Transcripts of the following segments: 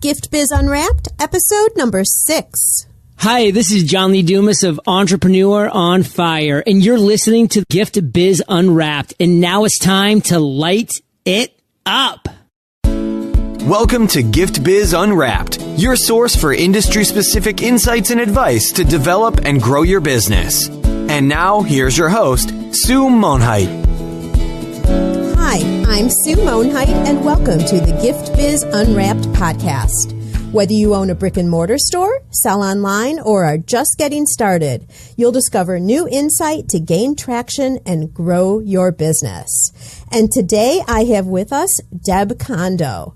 Gift Biz Unwrapped, episode number 6. Hi, this is John Lee Dumas of Entrepreneur on Fire, and you're listening to Gift Biz Unwrapped, and now it's time to light it up. Welcome to Gift Biz Unwrapped, your source for industry-specific insights and advice to develop and grow your business. And now, here's your host, Sue Monheit. Hi, I'm Sue Monheit, and welcome to the Gift Biz Unwrapped podcast. Whether you own a brick and mortar store, sell online, or are just getting started, you'll discover new insight to gain traction and grow your business. And today I have with us Deb Condo.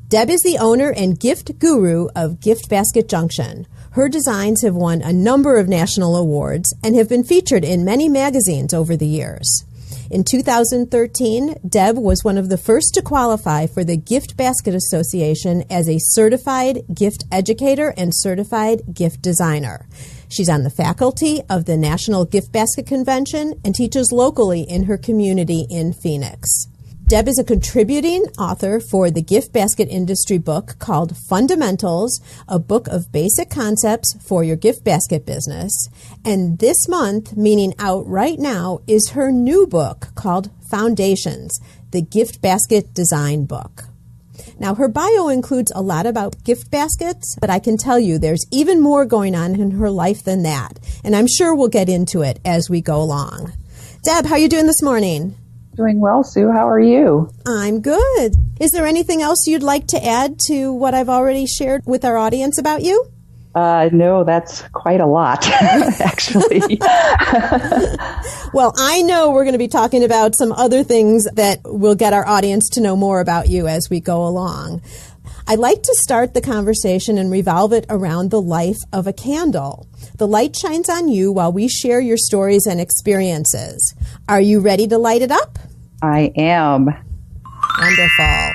Deb is the owner and gift guru of Gift Basket Junction. Her designs have won a number of national awards and have been featured in many magazines over the years. In 2013, Deb was one of the first to qualify for the Gift Basket Association as a certified gift educator and certified gift designer. She's on the faculty of the National Gift Basket Convention and teaches locally in her community in Phoenix. Deb is a contributing author for the gift basket industry book called Fundamentals, a book of basic concepts for your gift basket business. And this month, meaning out right now, is her new book called Foundations, the Gift Basket Design Book. Now, her bio includes a lot about gift baskets, but I can tell you there's even more going on in her life than that. And I'm sure we'll get into it as we go along. Deb, how are you doing this morning? Doing well, Sue. How are you? I'm good. Is there anything else you'd like to add to what I've already shared with our audience about you? No, that's quite a lot, actually. Well, I know we're going to be talking about some other things that will get our audience to know more about you as we go along. I'd like to start the conversation and revolve it around the life of a candle. The light shines on you while we share your stories and experiences. Are you ready to light it up? I am. Wonderful.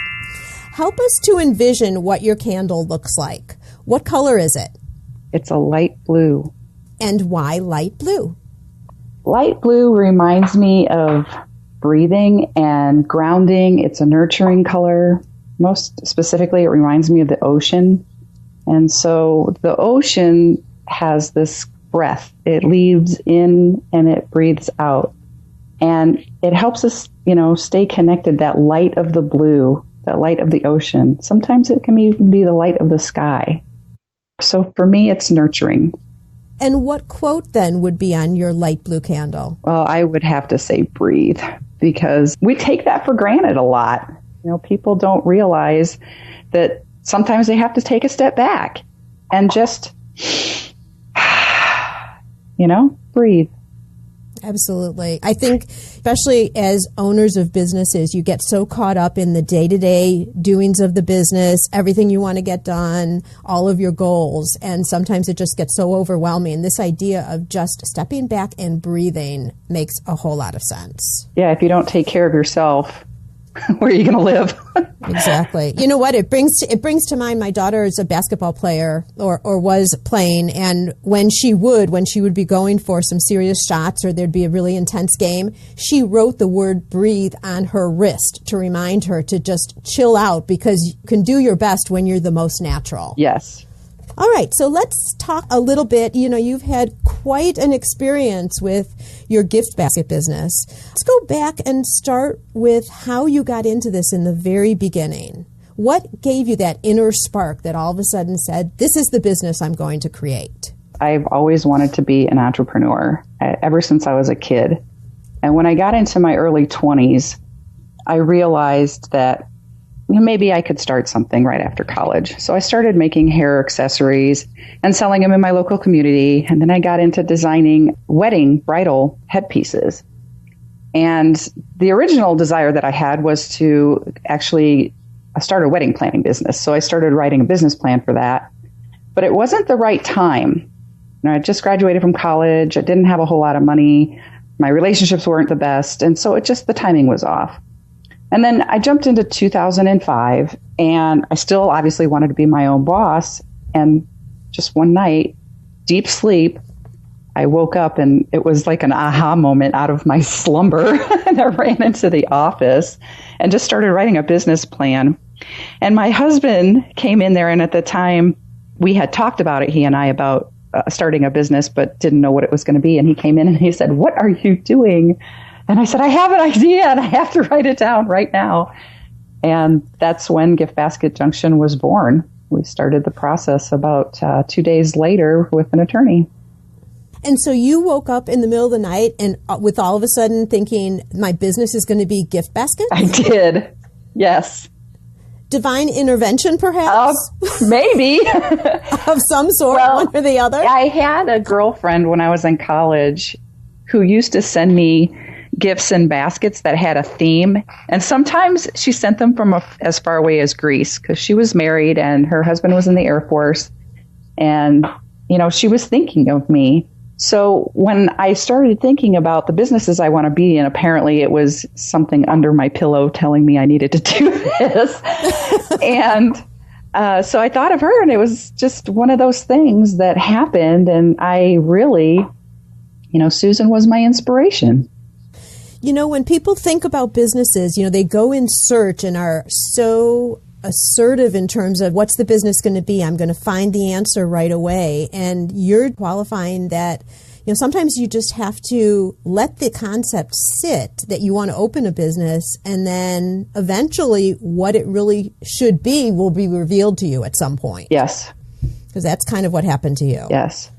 Help us to envision what your candle looks like. What color is it? It's a light blue. And why light blue? Light blue reminds me of breathing and grounding. It's a nurturing color. Most specifically, it reminds me of the ocean. And so the ocean has this breath. It leaves in and it breathes out. And it helps us, stay connected, that light of the blue, that light of the ocean. Sometimes it can even be the light of the sky. So for me, it's nurturing. And what quote then would be on your light blue candle? Well, I would have to say breathe, because we take that for granted a lot. People don't realize that sometimes they have to take a step back and just, breathe. Absolutely. I think, especially as owners of businesses, you get so caught up in the day-to-day doings of the business, everything you want to get done, all of your goals, and sometimes it just gets so overwhelming. This idea of just stepping back and breathing makes a whole lot of sense. Yeah, if you don't take care of yourself, where are you going to live? Exactly. You know what? It brings to mind, my daughter is a basketball player or was playing. And when she would be going for some serious shots or there'd be a really intense game, she wrote the word breathe on her wrist to remind her to just chill out, because you can do your best when you're the most natural. Yes. All right, so let's talk a little bit. You've had quite an experience with your gift basket business. Let's go back and start with how you got into this in the very beginning. What gave you that inner spark that all of a sudden said, this is the business I'm going to create? I've always wanted to be an entrepreneur ever since I was a kid. And when I got into my early 20s, I realized that maybe I could start something right after college. So I started making hair accessories and selling them in my local community. And then I got into designing wedding bridal headpieces. And the original desire that I had was to actually start a wedding planning business. So I started writing a business plan for that. But it wasn't the right time. I just graduated from college. I didn't have a whole lot of money. My relationships weren't the best. And so the timing was off. And then I jumped into 2005, and I still obviously wanted to be my own boss. And just one night, deep sleep, I woke up and it was like an aha moment out of my slumber. And I ran into the office and just started writing a business plan. And my husband came in there, and at the time we had talked about it, he and I, about starting a business, but didn't know what it was going to be. And he came in and he said, "What are you doing?" And I said, "I have an idea and I have to write it down right now." And that's when Gift Basket Junction was born. We started the process about 2 days later with an attorney. And so you woke up in the middle of the night and with all of a sudden thinking, my business is going to be gift baskets? I did. Yes. Divine intervention, perhaps? Maybe. Of some sort, one or the other? I had a girlfriend when I was in college who used to send me gifts in baskets that had a theme. And sometimes she sent them from as far away as Greece because she was married and her husband was in the Air Force. And, she was thinking of me. So when I started thinking about the businesses I want to be in, apparently it was something under my pillow telling me I needed to do this. And so I thought of her, and it was just one of those things that happened. And I really, Susan was my inspiration. When people think about businesses, they go in search and are so assertive in terms of what's the business going to be. I'm going to find the answer right away. And you're qualifying that, sometimes you just have to let the concept sit that you want to open a business, and then eventually what it really should be will be revealed to you at some point. Yes. Because that's kind of what happened to you. Yes.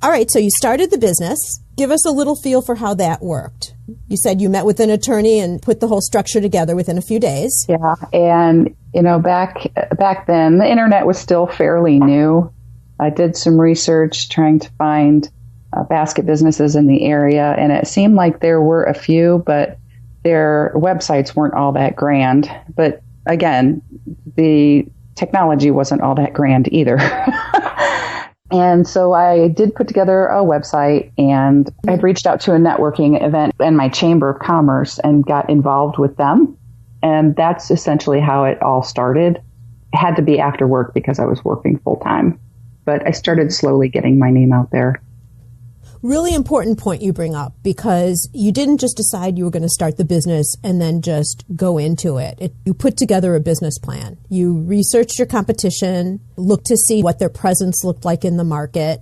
All right. So you started the business. Give us a little feel for how that worked. You said you met with an attorney and put the whole structure together within a few days. Yeah. And, back then, the internet was still fairly new. I did some research trying to find basket businesses in the area, and it seemed like there were a few, but their websites weren't all that grand. But again, the technology wasn't all that grand either. And so I did put together a website, and I'd reached out to a networking event in my Chamber of Commerce and got involved with them. And that's essentially how it all started. It had to be after work because I was working full time. But I started slowly getting my name out there. Really important point you bring up, because you didn't just decide you were going to start the business and then just go into it. You put together a business plan. You researched your competition, looked to see what their presence looked like in the market,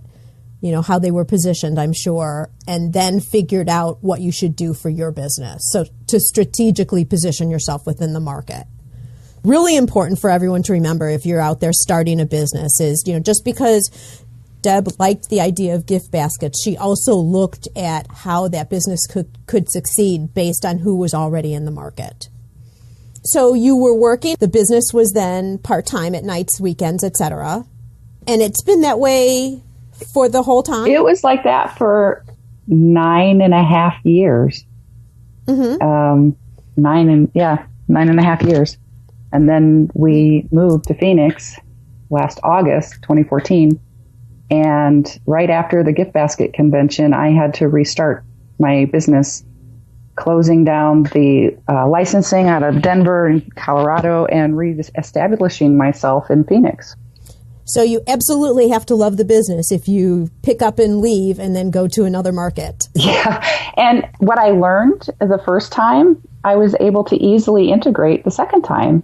how they were positioned, I'm sure, and then figured out what you should do for your business. So to strategically position yourself within the market. Really important for everyone to remember if you're out there starting a business is, just because Deb liked the idea of gift baskets, she also looked at how that business could succeed based on who was already in the market. So you were working, the business was then part-time at nights, weekends, etc. And it's been that way for the whole time? It was like that for 9.5 years. Mm-hmm. 9.5 years. And then we moved to Phoenix last August, 2014. And right after the gift basket convention, I had to restart my business, closing down the licensing out of Denver and Colorado and reestablishing myself in Phoenix. So you absolutely have to love the business if you pick up and leave and then go to another market. Yeah. And what I learned the first time, I was able to easily integrate the second time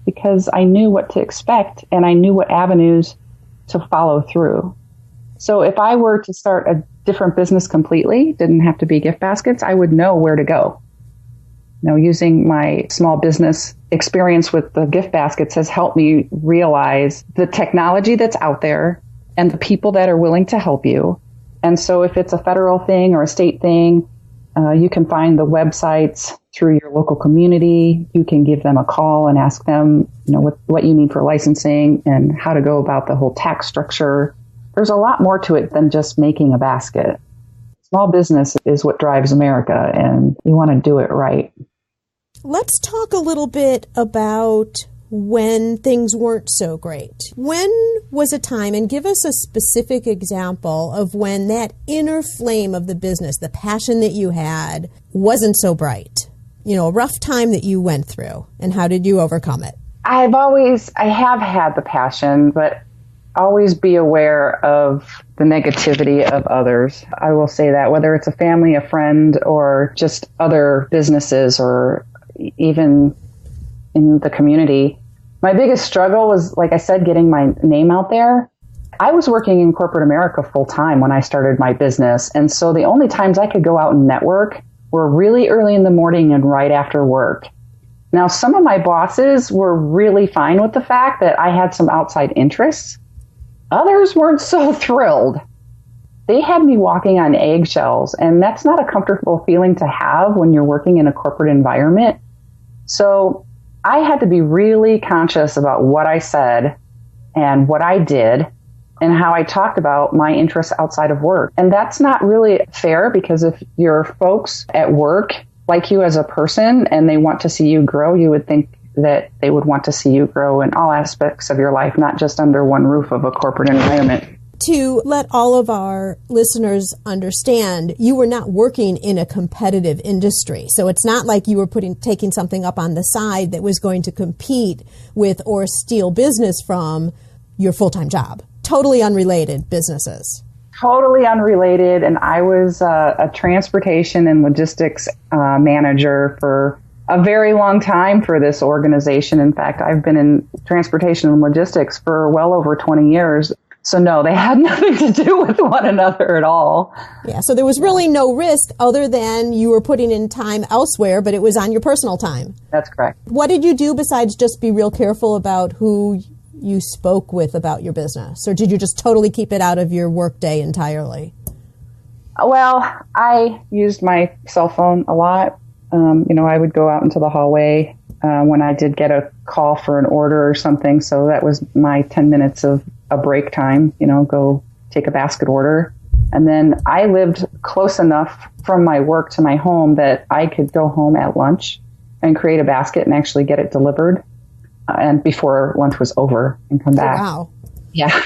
because I knew what to expect and I knew what avenues to follow through. So if I were to start a different business completely, didn't have to be gift baskets, I would know where to go. Using my small business experience with the gift baskets has helped me realize the technology that's out there and the people that are willing to help you. And so if it's a federal thing or a state thing, you can find the websites through your local community. You can give them a call and ask them, what you need for licensing and how to go about the whole tax structure. There's a lot more to it than just making a basket. Small business is what drives America, and you want to do it right. Let's talk a little bit about when things weren't so great. When was a time, and give us a specific example of when that inner flame of the business, the passion that you had, wasn't so bright? A rough time that you went through, and how did you overcome it? I have had the passion, but always be aware of the negativity of others. I will say that, whether it's a family, a friend, or just other businesses, or even in the community. My biggest struggle was, like I said, getting my name out there. I was working in corporate America full time when I started my business. And so the only times I could go out and network were really early in the morning and right after work. Now, some of my bosses were really fine with the fact that I had some outside interests. Others weren't so thrilled. They had me walking on eggshells, and that's not a comfortable feeling to have when you're working in a corporate environment. So I had to be really conscious about what I said and what I did and how I talked about my interests outside of work. And that's not really fair, because if your folks at work like you as a person and they want to see you grow, you would think that they would want to see you grow in all aspects of your life, not just under one roof of a corporate environment. To let all of our listeners understand, you were not working in a competitive industry. So it's not like you were taking something up on the side that was going to compete with or steal business from your full-time job. Totally unrelated businesses. Totally unrelated. And I was a transportation and logistics manager for a very long time for this organization. In fact, I've been in transportation and logistics for well over 20 years. So no, they had nothing to do with one another at all. Yeah, so there was really no risk other than you were putting in time elsewhere, but it was on your personal time. That's correct. What did you do besides just be real careful about who you spoke with about your business? Or did you just totally keep it out of your workday entirely? Well, I used my cell phone a lot. I would go out into the hallway when I did get a call for an order or something. So that was my 10 minutes of a break time, go take a basket order. And then I lived close enough from my work to my home that I could go home at lunch and create a basket and actually get it delivered and before lunch was over and come back. Wow. Yeah.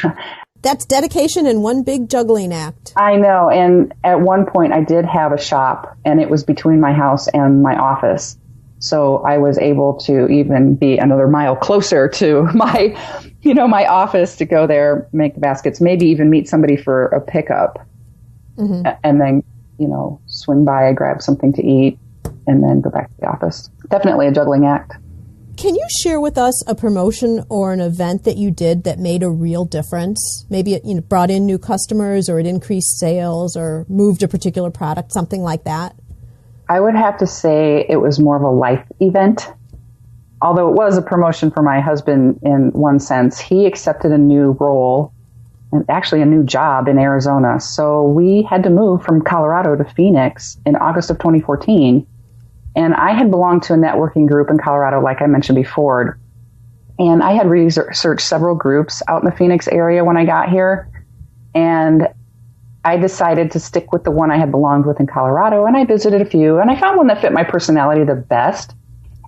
That's dedication in one big juggling act. I know. And at one point I did have a shop, and it was between my house and my office. So I was able to even be another mile closer to my office to go there, make the baskets, maybe even meet somebody for a pickup, and then, swing by, grab something to eat, and then go back to the office. Definitely a juggling act. Can you share with us a promotion or an event that you did that made a real difference? Maybe it brought in new customers, or it increased sales, or moved a particular product, something like that? I would have to say it was more of a life event. Although it was a promotion for my husband in one sense. He accepted a new role, and actually a new job in Arizona. So we had to move from Colorado to Phoenix in August of 2014. And I had belonged to a networking group in Colorado, like I mentioned before. And I had researched several groups out in the Phoenix area when I got here. And I decided to stick with the one I had belonged with in Colorado. And I visited a few, and I found one that fit my personality the best.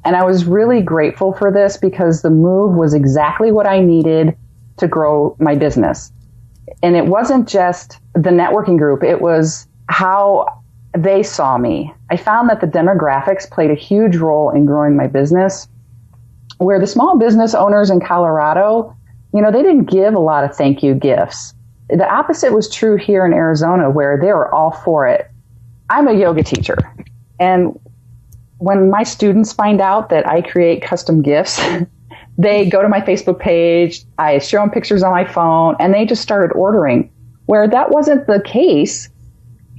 And I was really grateful for this, because the move was exactly what I needed to grow my business. And it wasn't just the networking group. It was how they saw me. I found that the demographics played a huge role in growing my business, where the small business owners in Colorado, they didn't give a lot of thank you gifts. The opposite was true here in Arizona, where they were all for it. I'm a yoga teacher, and when my students find out that I create custom gifts, they go to my Facebook page, I show them pictures on my phone, and they just started ordering, where that wasn't the case,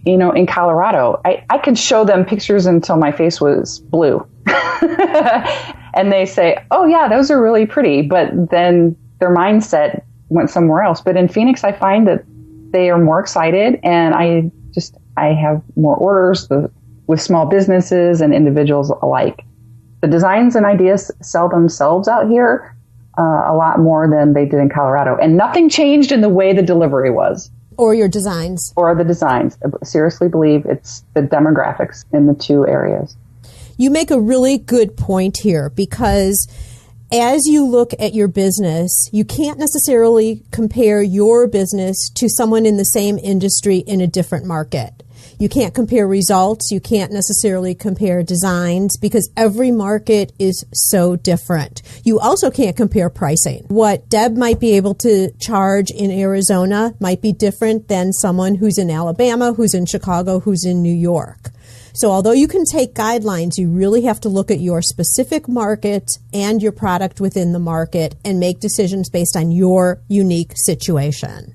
in Colorado. I could show them pictures until my face was blue. And they say, oh yeah, those are really pretty. But then their mindset went somewhere else. But in Phoenix, I find that they are more excited, and I have more orders with small businesses and individuals alike. The designs and ideas sell themselves out here a lot more than they did in Colorado. And nothing changed in the way the delivery was. Or your designs. Or the designs. I seriously believe it's the demographics in the two areas. You make a really good point here, because as you look at your business, you can't necessarily compare your business to someone in the same industry in a different market. You can't compare results. You can't necessarily compare designs, because every market is so different. You also can't compare pricing. What Deb might be able to charge in Arizona might be different than someone who's in Alabama, who's in Chicago, who's in New York. So although you can take guidelines, you really have to look at your specific market and your product within the market and make decisions based on your unique situation.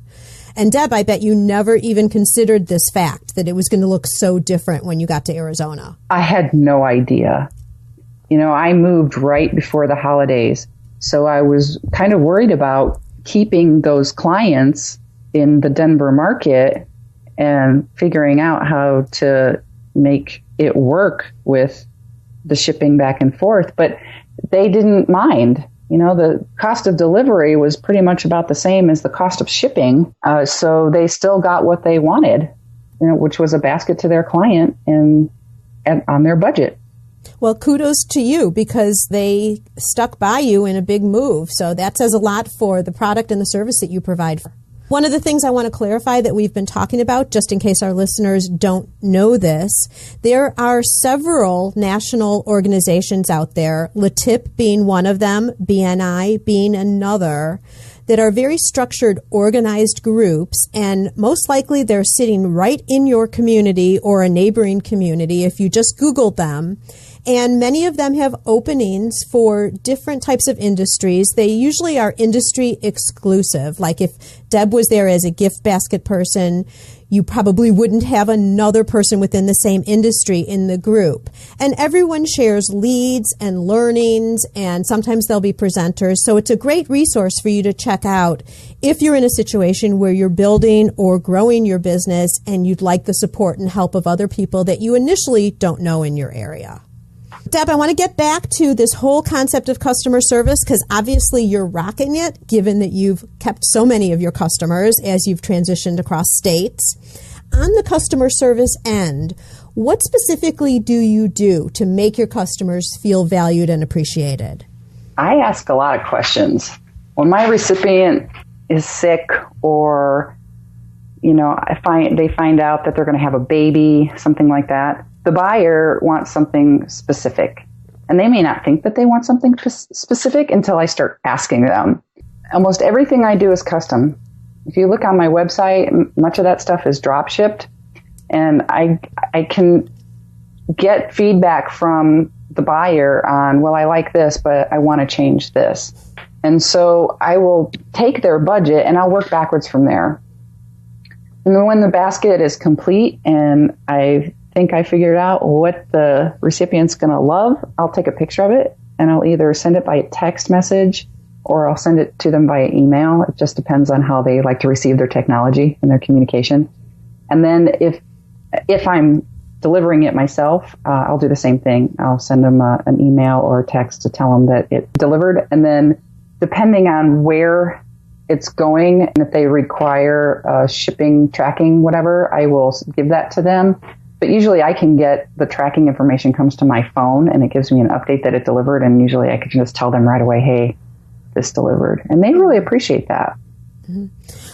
And Deb, I bet you never even considered this fact, that it was going to look so different when you got to Arizona. I had no idea. I moved right before the holidays, so I was kind of worried about keeping those clients in the Denver market and figuring out how to make it work with the shipping back and forth. But they didn't mind. The cost of delivery was pretty much about the same as the cost of shipping. So they still got what they wanted, which was a basket to their client and on their budget. Well, kudos to you, because they stuck by you in a big move. So that says a lot for the product and the service that you provide. One of the things I want to clarify that we've been talking about, just in case our listeners don't know this, there are several national organizations out there, LATIP being one of them, BNI being another, that are very structured, organized groups, and most likely they're sitting right in your community or a neighboring community if you just Googled them. And many of them have openings for different types of industries. They usually are industry exclusive. Like if Deb was there as a gift basket person, you probably wouldn't have another person within the same industry in the group. And everyone shares leads and learnings, and sometimes there'll be presenters. So it's a great resource for you to check out if you're in a situation where you're building or growing your business and you'd like the support and help of other people that you initially don't know in your area. Deb, I want to get back to this whole concept of customer service, because obviously you're rocking it, given that you've kept so many of your customers as you've transitioned across states. On the customer service end, what specifically do you do to make your customers feel valued and appreciated? I ask a lot of questions. When my recipient is sick, or they find out that they're going to have a baby, something like that, the buyer wants something specific. And they may not think that they want something specific until I start asking them. Almost everything I do is custom. If you look on my website, much of that stuff is drop shipped. And I can get feedback from the buyer on, well, I like this, but I want to change this. And so I will take their budget and I'll work backwards from there. And then when the basket is complete and I think I figured out what the recipient's going to love, I'll take a picture of it and I'll either send it by text message or I'll send it to them via email. It just depends on how they like to receive their technology and their communication. And then if I'm delivering it myself, I'll do the same thing. I'll send them an email or a text to tell them that it delivered. And then depending on where it's going, and if they require shipping, tracking, whatever, I will give that to them. But usually I can get the tracking information comes to my phone and it gives me an update that it delivered. And usually I can just tell them right away, hey, this delivered. And they really appreciate that. Mm-hmm.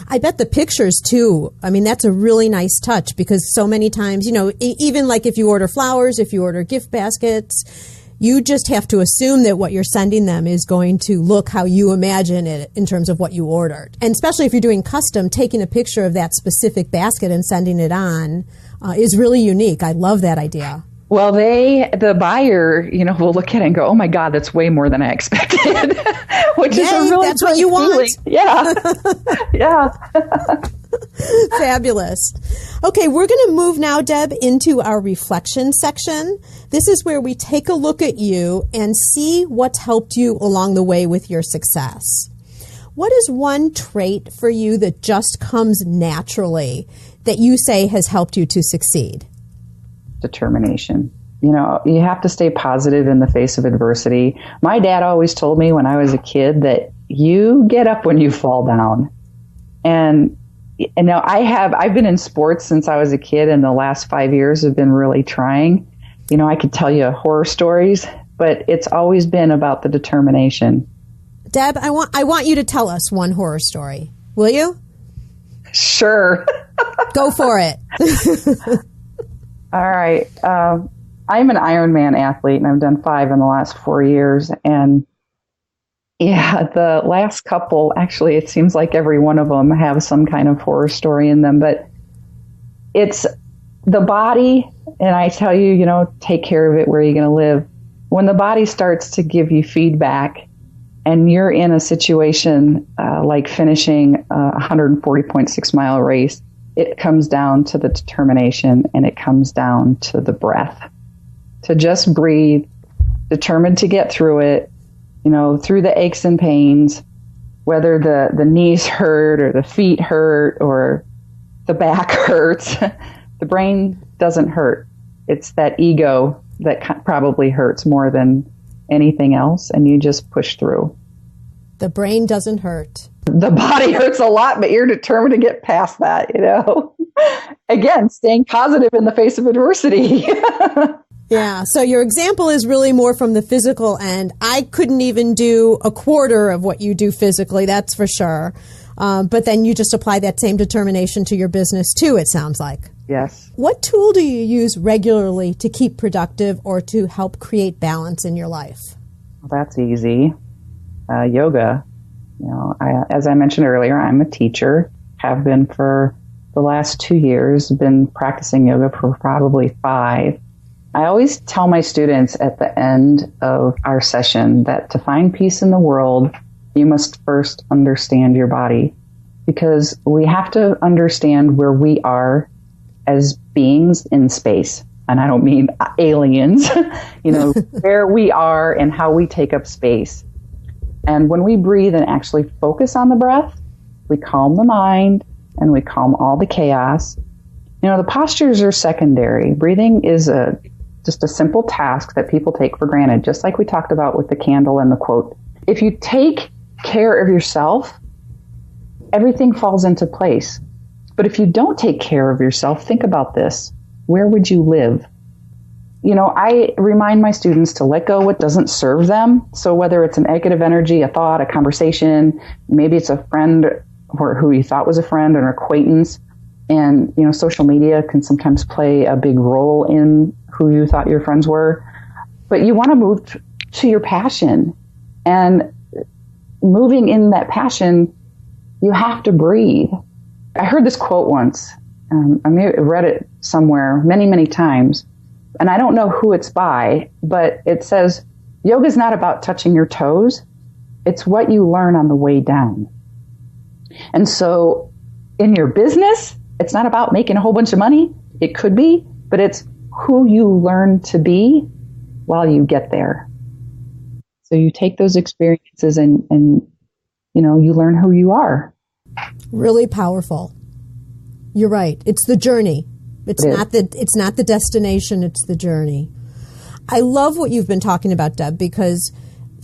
I bet the pictures too. I mean, that's a really nice touch, because so many times, even like if you order flowers, if you order gift baskets, you just have to assume that what you're sending them is going to look how you imagine it in terms of what you ordered. And especially if you're doing custom, taking a picture of that specific basket and sending it on is really unique. I love that idea. Well, the buyer, will look at it and go, oh my God, that's way more than I expected, which is a really that's what you feeling. want. Yeah. Yeah. Fabulous. Okay, we're going to move now, Deb, into our reflection section. This is where we take a look at you and see what's helped you along the way with your success. What is one trait for you that just comes naturally that you say has helped you to succeed? Determination. You have to stay positive in the face of adversity. My dad always told me when I was a kid that you get up when you fall down. And now I've been in sports since I was a kid, and the last 5 years have been really trying. I could tell you horror stories, but it's always been about the determination. Deb, I want you to tell us one horror story. Will you? Sure. Go for it. All right. I'm an Ironman athlete, and I've done 5 in the last 4 years. And yeah, the last couple, actually, it seems like every one of them have some kind of horror story in them. But it's the body, and I tell you, take care of it where you're going to live. When the body starts to give you feedback and you're in a situation like finishing a 140.6 mile race, it comes down to the determination and it comes down to the breath. To just breathe, determined to get through it, through the aches and pains, whether the knees hurt or the feet hurt or the back hurts. The brain doesn't hurt. It's that ego that probably hurts more than anything else, and you just push through. The brain doesn't hurt. The body hurts a lot, but you're determined to get past that, Again, staying positive in the face of adversity. Yeah, so your example is really more from the physical end. I couldn't even do a quarter of what you do physically, that's for sure. But then you just apply that same determination to your business too, it sounds like. Yes. What tool do you use regularly to keep productive or to help create balance in your life? Well, that's easy. Yoga. As I mentioned earlier, I'm a teacher, have been for the last 2 years, been practicing yoga for probably 5. I always tell my students at the end of our session that to find peace in the world, you must first understand your body, because we have to understand where we are as beings in space. And I don't mean aliens, where we are and how we take up space. And when we breathe and actually focus on the breath, we calm the mind and we calm all the chaos. The postures are secondary. Breathing is just a simple task that people take for granted, just like we talked about with the candle and the quote. If you take care of yourself, everything falls into place. But if you don't take care of yourself, think about this. Where would you live? I remind my students to let go what doesn't serve them. So whether it's a negative energy, a thought, a conversation, maybe it's a friend or who you thought was a friend or an acquaintance. And, social media can sometimes play a big role in who you thought your friends were. But you want to move to your passion. And moving in that passion, you have to breathe. I heard this quote once. I may have read it somewhere many, many times. And I don't know who it's by, but it says, yoga is not about touching your toes. It's what you learn on the way down. And so in your business, it's not about making a whole bunch of money. It could be, but it's who you learn to be while you get there. So you take those experiences and you learn who you are. Really powerful. You're right. It's the journey. It's not the destination, it's the journey. I love what you've been talking about, Deb, because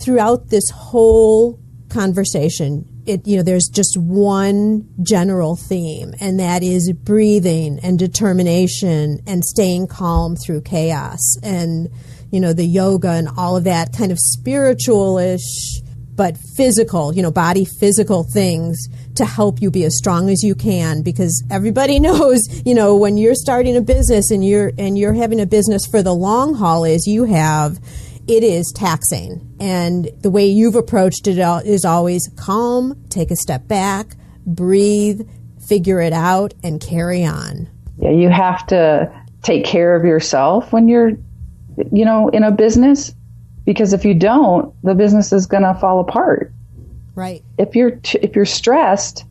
throughout this whole conversation, there's just one general theme, and that is breathing and determination and staying calm through chaos. And, the yoga and all of that kind of spiritual-ish, but physical, body physical things to help you be as strong as you can, because everybody knows, when you're starting a business and you're having a business for the long haul as you have, it is taxing. And the way you've approached it is always calm, take a step back, breathe, figure it out, and carry on. Yeah, you have to take care of yourself when you're, in a business, because if you don't, the business is going to fall apart. Right. If you're stressed,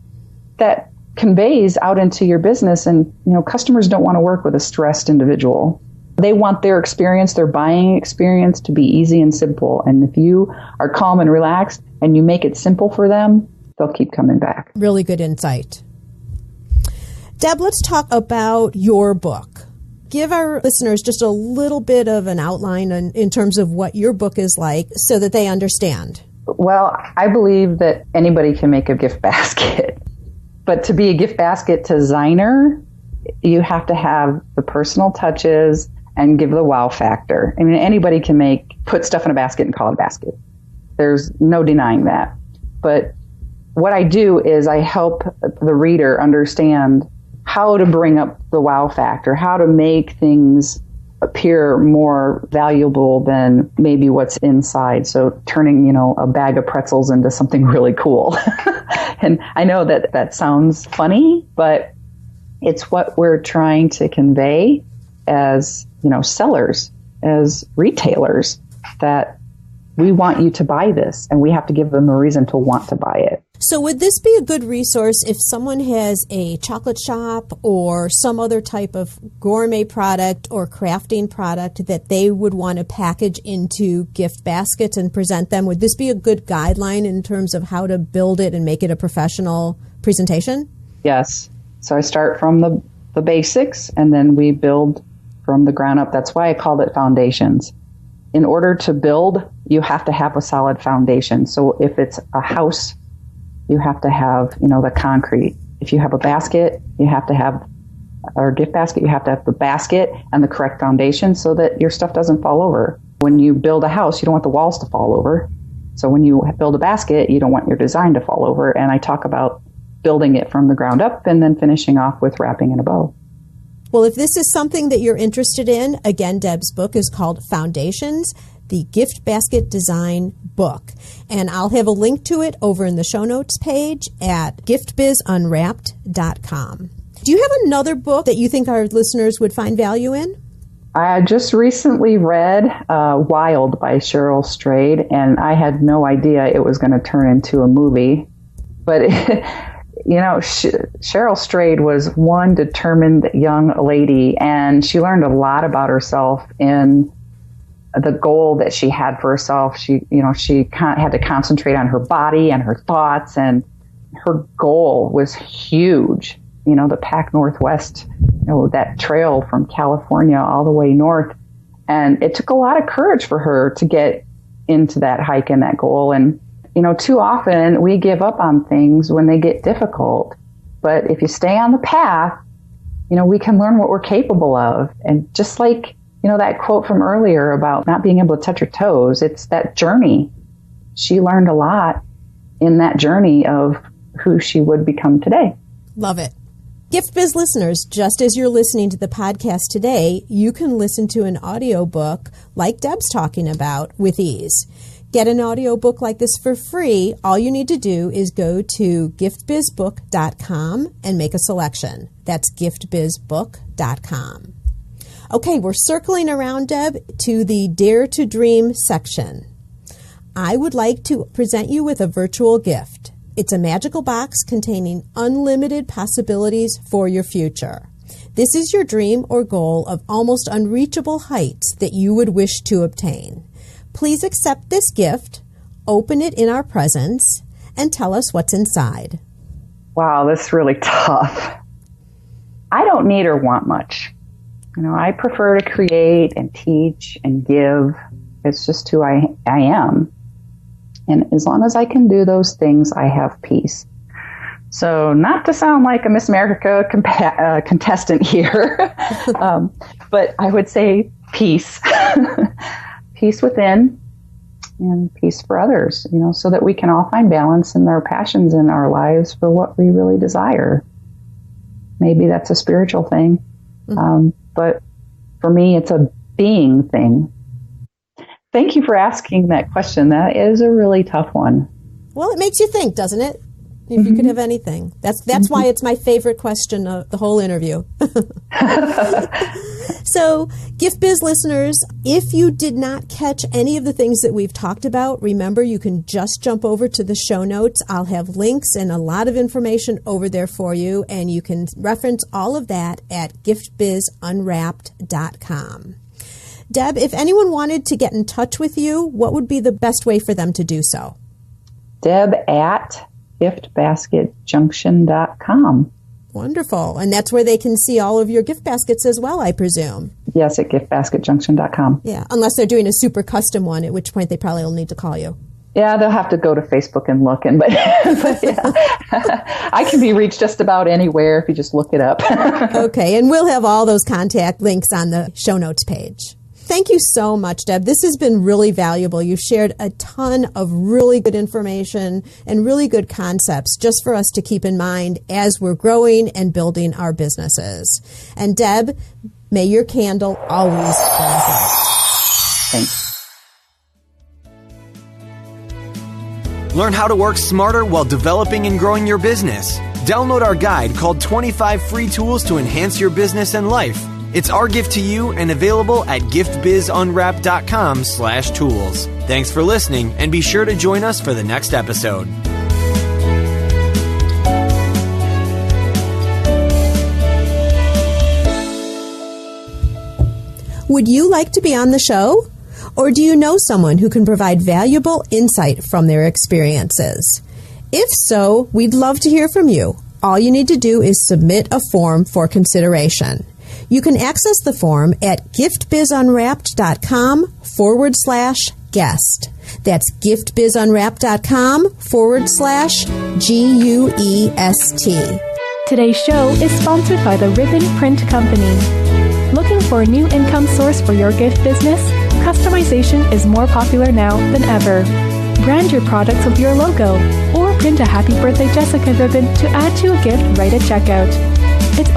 that conveys out into your business, and customers don't want to work with a stressed individual. They want their experience, their buying experience, to be easy and simple. And if you are calm and relaxed and you make it simple for them, they'll keep coming back. Really good insight. Deb, let's talk about your book. Give our listeners just a little bit of an outline in terms of what your book is like so that they understand. Well, I believe that anybody can make a gift basket. But to be a gift basket designer, you have to have the personal touches and give the wow factor. I mean, anybody can put stuff in a basket and call it a basket. There's no denying that. But what I do is I help the reader understand how to bring up the wow factor, how to make things appear more valuable than maybe what's inside. So turning, a bag of pretzels into something really cool. And I know that sounds funny, but It's what we're trying to convey as, sellers, as retailers, that we want you to buy this, and we have to give them a reason to want to buy it. So would this be a good resource if someone has a chocolate shop or some other type of gourmet product or crafting product that they would want to package into gift baskets and present them? Would this be a good guideline in terms of how to build it and make it a professional presentation? Yes. So I start from the basics, and then we build from the ground up. That's why I called it foundations. In order to build, you have to have a solid foundation. So if it's a house, you have to have, the concrete. If you have a basket, you have to have, or a gift basket, you have to have the basket and the correct foundation so that your stuff doesn't fall over. When you build a house, you don't want the walls to fall over. So when you build a basket, you don't want your design to fall over. And I talk about building it from the ground up and then finishing off with wrapping in a bow. Well, if this is something that you're interested in, again, Deb's book is called Foundations, the Gift Basket Design Book. And I'll have a link to it over in the show notes page at giftbizunwrapped.com. Do you have another book that you think our listeners would find value in? I just recently read Wild by Cheryl Strayed, and I had no idea it was going to turn into a movie. But Cheryl Strayed was one determined young lady, and she learned a lot about herself in the goal that she had for herself. She had to concentrate on her body and her thoughts, and her goal was huge. The Pac Northwest, that trail from California all the way north. And it took a lot of courage for her to get into that hike and that goal. And too often we give up on things when they get difficult. But if you stay on the path, we can learn what we're capable of. And just like, that quote from earlier about not being able to touch your toes, it's that journey. She learned a lot in that journey of who she would become today. Love it. Gift Biz listeners, just as you're listening to the podcast today, you can listen to an audiobook like Deb's talking about with ease. Get an audiobook like this for free. All you need to do is go to giftbizbook.com and make a selection. That's giftbizbook.com. Okay, we're circling around, Deb, to the Dare to Dream section. I would like to present you with a virtual gift. It's a magical box containing unlimited possibilities for your future. This is your dream or goal of almost unreachable heights that you would wish to obtain. Please accept this gift, open it in our presence, and tell us what's inside. Wow, this is really tough. I don't need or want much. I prefer to create and teach and give. It's just who I am. And as long as I can do those things, I have peace. So not to sound like a Miss America contestant here, but I would say peace. Peace within and peace for others, so that we can all find balance in our passions in our lives for what we really desire. Maybe that's a spiritual thing. But for me, it's a being thing. Thank you for asking that question. That is a really tough one. Well, it makes you think, doesn't it? If you could have anything. That's why it's my favorite question of the whole interview. So, Gift Biz listeners, if you did not catch any of the things that we've talked about, remember you can just jump over to the show notes. I'll have links and a lot of information over there for you, and you can reference all of that at giftbizunwrapped.com. Deb, if anyone wanted to get in touch with you, what would be the best way for them to do so? Deb at giftbasketjunction.com. Wonderful. And that's where they can see all of your gift baskets as well, I presume. Yes, at giftbasketjunction.com. Yeah, unless they're doing a super custom one, at which point they probably will need to call you. Yeah, they'll have to go to Facebook and look. But yeah. I can be reached just about anywhere if you just look it up. Okay, and we'll have all those contact links on the show notes page. Thank you so much, Deb. This has been really valuable. You've shared a ton of really good information and really good concepts just for us to keep in mind as we're growing and building our businesses. And Deb, may your candle always burn bright. Thanks. Learn how to work smarter while developing and growing your business. Download our guide called 25 Free Tools to Enhance Your Business and Life. It's our gift to you and available at giftbizunwrapped.com/tools. Thanks for listening, and be sure to join us for the next episode. Would you like to be on the show? Or do you know someone who can provide valuable insight from their experiences? If so, we'd love to hear from you. All you need to do is submit a form for consideration. You can access the form at giftbizunwrapped.com/guest. That's giftbizunwrapped.com/GUEST. Today's show is sponsored by the Ribbon Print Company. Looking for a new income source for your gift business? Customization is more popular now than ever. Brand your products with your logo, or print a Happy Birthday Jessica ribbon to add to a gift right at checkout. It's